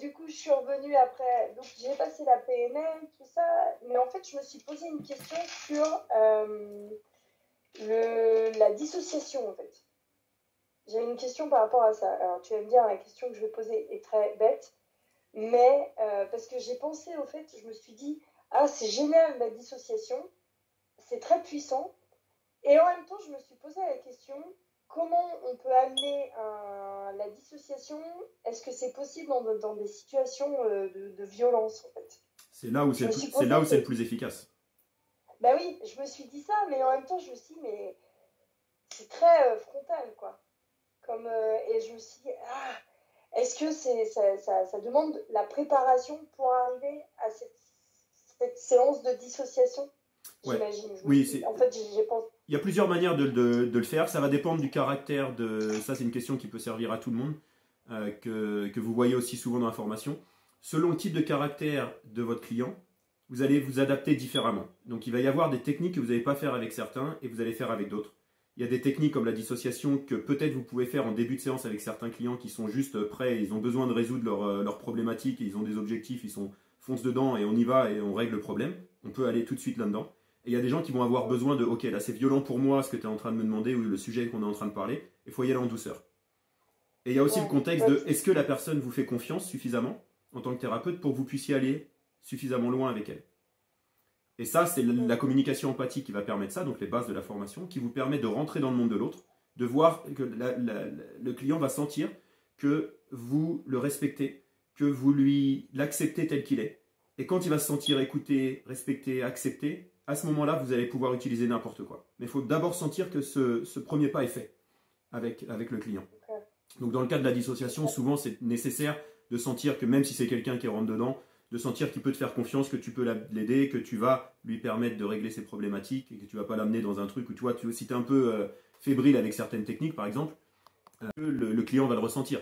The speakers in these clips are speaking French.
du coup, je suis revenue après. Donc, j'ai passé la PNL, tout ça. Mais en fait, je me suis posé une question sur la dissociation, en fait. J'ai une question par rapport à ça. Alors, tu vas me dire, la question que je vais poser est très bête. Mais parce que j'ai pensé, au fait, je me suis dit, ah, c'est génial la dissociation. C'est très puissant. Et en même temps, je me suis posé la question, comment on peut amener la dissociation? Est-ce que c'est possible dans des situations de violence, en fait? C'est là où c'est le plus efficace. Bah oui, je me suis dit ça, mais en même temps, je me suis dit, mais c'est très frontal, quoi. Et je me suis dit, ah, est-ce que ça demande la préparation pour arriver à cette séance de dissociation? Ouais. J'imagine. Oui, en fait, j'ai pensé. Il y a plusieurs manières de le faire. Ça va dépendre du caractère de... Ça, c'est une question qui peut servir à tout le monde, que vous voyez aussi souvent dans la formation. Selon le type de caractère de votre client, vous allez vous adapter différemment. Donc, il va y avoir des techniques que vous n'allez pas faire avec certains et vous allez faire avec d'autres. Il y a des techniques comme la dissociation que peut-être vous pouvez faire en début de séance avec certains clients qui sont juste prêts, ils ont besoin de résoudre leurs problématiques, ils ont des objectifs, foncent dedans et on y va et on règle le problème. On peut aller tout de suite là-dedans. Et il y a des gens qui vont avoir besoin de « Ok, là c'est violent pour moi ce que tu es en train de me demander ou le sujet qu'on est en train de parler, il faut y aller en douceur. » Et il y a aussi le contexte de « Est-ce que la personne vous fait confiance suffisamment en tant que thérapeute pour que vous puissiez aller suffisamment loin avec elle ?» Et ça, c'est la communication empathique qui va permettre ça, donc les bases de la formation, qui vous permet de rentrer dans le monde de l'autre, de voir que le client va sentir que vous le respectez, que vous l'acceptez tel qu'il est. Et quand il va se sentir écouté, respecté, accepté, à ce moment-là, vous allez pouvoir utiliser n'importe quoi. Mais il faut d'abord sentir que ce premier pas est fait avec le client. Donc dans le cas de la dissociation, souvent c'est nécessaire de sentir que même si c'est quelqu'un qui rentre dedans, de sentir qu'il peut te faire confiance, que tu peux l'aider, que tu vas lui permettre de régler ses problématiques et que tu ne vas pas l'amener dans un truc où si tu es un peu fébrile avec certaines techniques par exemple, le client va le ressentir.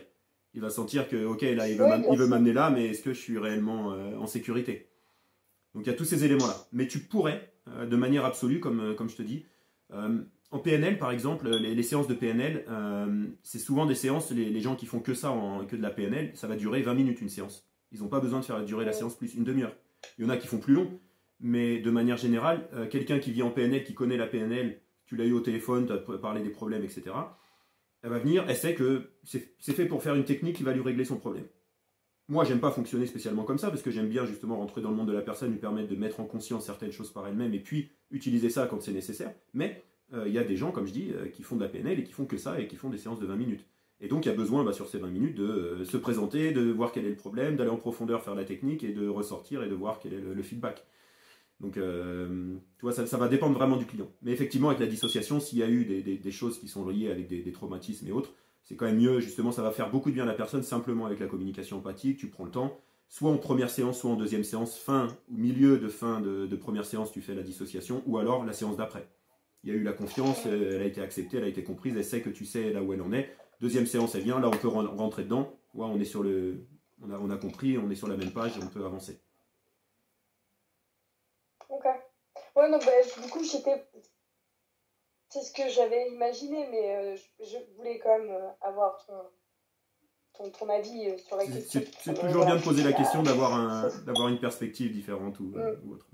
Il va sentir que ok, là il veut m'amener là, mais est-ce que je suis réellement en sécurité? Donc il y a tous ces éléments-là. Mais tu pourrais, de manière absolue, comme je te dis, en PNL par exemple, les séances de PNL, c'est souvent des séances, les gens qui font que ça, que de la PNL, ça va durer 20 minutes une séance. Ils n'ont pas besoin de faire durer la séance plus une demi-heure. Il y en a qui font plus long, mais de manière générale, quelqu'un qui vit en PNL, qui connaît la PNL, tu l'as eu au téléphone, tu as parlé des problèmes, etc., elle va venir, elle sait que c'est fait pour faire une technique qui va lui régler son problème. Moi, j'aime pas fonctionner spécialement comme ça, parce que j'aime bien justement rentrer dans le monde de la personne, lui permettre de mettre en conscience certaines choses par elle-même, et puis utiliser ça quand c'est nécessaire. Mais il y a des gens, comme je dis, qui font de la PNL et qui font que ça, et qui font des séances de 20 minutes. Et donc, il y a besoin, sur ces 20 minutes, de se présenter, de voir quel est le problème, d'aller en profondeur faire la technique, et de ressortir et de voir quel est le feedback. Donc, tu vois, ça va dépendre vraiment du client. Mais effectivement, avec la dissociation, s'il y a eu des choses qui sont liées avec des traumatismes et autres, c'est quand même mieux, justement, ça va faire beaucoup de bien à la personne, simplement avec la communication empathique, tu prends le temps, soit en première séance, soit en deuxième séance, fin ou milieu de première séance, tu fais la dissociation, ou alors la séance d'après. Il y a eu la confiance, elle a été acceptée, elle a été comprise, elle sait que tu sais là où elle en est. Deuxième séance, elle vient, là on peut rentrer dedans, ouais, on est sur on a compris, on est sur la même page et on peut avancer. Ok. Ouais, non, du coup, c'est ce que j'avais imaginé, mais je voulais quand même avoir ton avis sur la question. C'est toujours bien de poser la question, d'avoir une perspective différente ou autre.